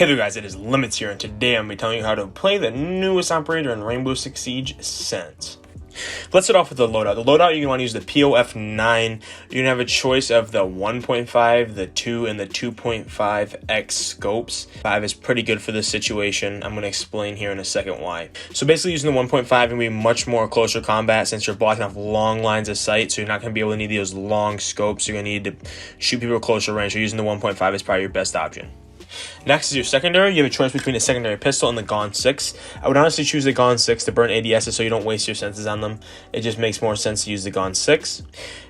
Hey there guys, it is Limits here, and today I'm going to be telling you how to play the newest operator in Rainbow Six Siege, Sens. Let's start off with the loadout. The loadout, you're going to want to use the POF9. You're going to have a choice of the 1.5, the 2, and the 2.5x scopes. 5 is pretty good for this situation. I'm going to explain here in a second why. So basically using the 1.5 is going to be much more closer combat since you're blocking off long lines of sight, so you're not going to be able to need those long scopes. You're going to need to shoot people closer range, so using the 1.5 is probably your best option. Next is your secondary. You have a choice between a secondary pistol and the Gon 6. I would honestly choose the Gon 6 to burn ADSs so you don't waste your senses on them. It just makes more sense to use the Gon 6.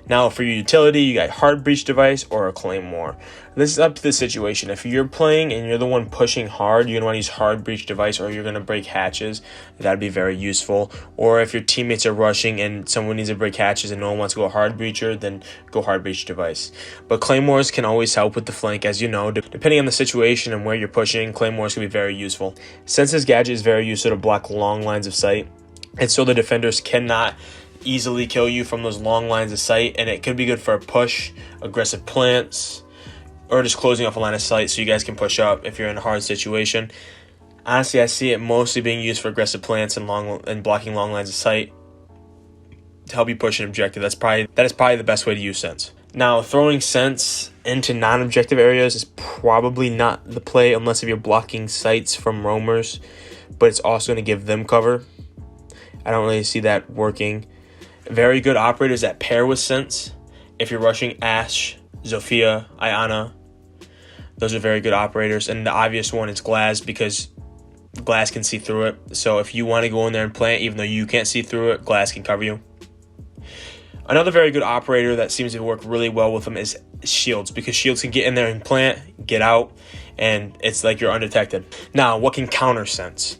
Now for your utility, you got hard breach device or a claymore. This is up to the situation. If you're playing and you're the one pushing hard, you're going to want to use hard breach device or you're going to break hatches. That'd be very useful. Or if your teammates are rushing and someone needs to break hatches and no one wants to go hard breacher, then go hard breach device. But claymores can always help with the flank, as you know. Depending on the situation and where you're pushing, claymores can be very useful. Since this gadget is very useful to block long lines of sight, and so the defenders cannot easily kill you from those long lines of sight, and it could be good for a push, aggressive plants, or just closing off a line of sight so you guys can push up if you're in a hard situation. Honestly, I see it mostly being used for aggressive plants and blocking long lines of sight to help you push an objective. That is probably the best way to use Sens. Now, throwing Sens into non-objective areas is probably not the play unless if you're blocking sights from roamers, but it's also going to give them cover. I don't really see that working. Very good operators that pair with Sens. If you're rushing Ashe, Zofia, Iana, those are very good operators. And the obvious one is Glass, because Glass can see through it. So if you want to go in there and plant, even though you can't see through it, Glass can cover you. Another very good operator that seems to work really well with them is Shields, because Shields can get in there and plant, get out, and it's like you're undetected. Now, what can counter Sens?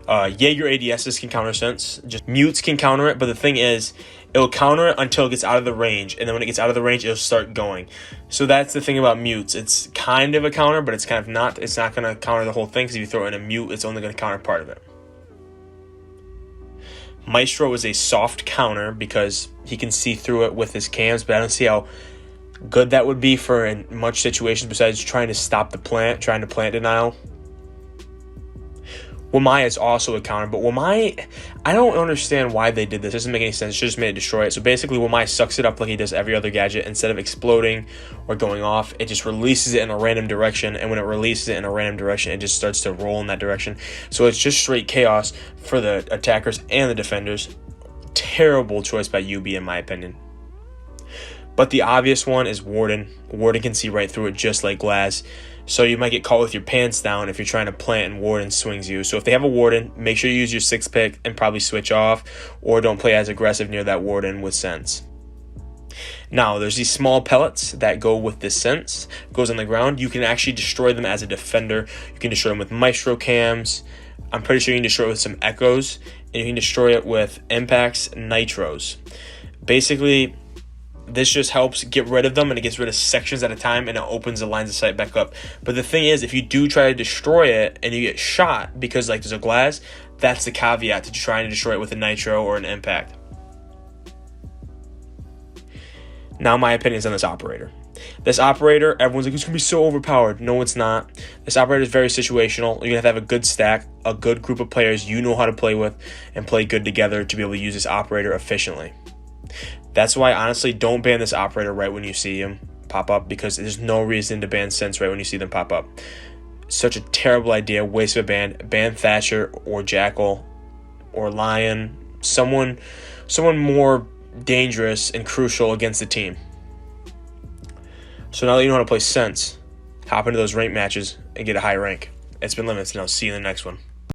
Your ADSs can counter Sens. Just mutes can counter it, but the thing is, it'll counter it until it gets out of the range, and then when it gets out of the range, it'll start going. So that's the thing about mutes. It's kind of a counter, but it's kind of not. It's not going to counter the whole thing, because if you throw in a mute, it's only going to counter part of it. Maestro is a soft counter because he can see through it with his cams, but I don't see how good that would be for in much situations besides trying to stop the plant, trying to plant denial. Wamai is also a counter, but Wamai, I don't understand why they did this. It doesn't make any sense. It should just made it destroy it. So basically, Wamai sucks it up like he does every other gadget. Instead of exploding or going off, it just releases it in a random direction. And when it releases it in a random direction, it just starts to roll in that direction. So it's just straight chaos for the attackers and the defenders. Terrible choice by UB, in my opinion. But the obvious one is Warden. Warden can see right through it just like Glass. So you might get caught with your pants down if you're trying to plant and Warden swings you. So if they have a Warden, make sure you use your 6-pick and probably switch off, or don't play as aggressive near that Warden with Sens. Now, there's these small pellets that go with this Sens. Goes on the ground. You can actually destroy them as a defender. You can destroy them with Maestro cams. I'm pretty sure you can destroy it with some Echoes. And you can destroy it with Impacts, Nitros. Basically, this just helps get rid of them, and it gets rid of sections at a time, and it opens the lines of sight back up. But the thing is, if you do try to destroy it and you get shot because like there's a Glass, that's the caveat to trying to destroy it with a Nitro or an Impact. Now my opinions on this operator. This operator, everyone's like, it's going to be so overpowered. No, it's not. This operator is very situational. You're going to have a good stack, a good group of players you know how to play with, and play good together to be able to use this operator efficiently. That's why, honestly, don't ban this operator right when you see him pop up, because there's no reason to ban Sens right when you see them pop up. Such a terrible idea, waste of a ban. Ban Thatcher or Jackal or Lion, someone more dangerous and crucial against the team. So now that you know how to play Sens, hop into those rank matches and get a high rank. It's been Limits, and I'll see you in the next one.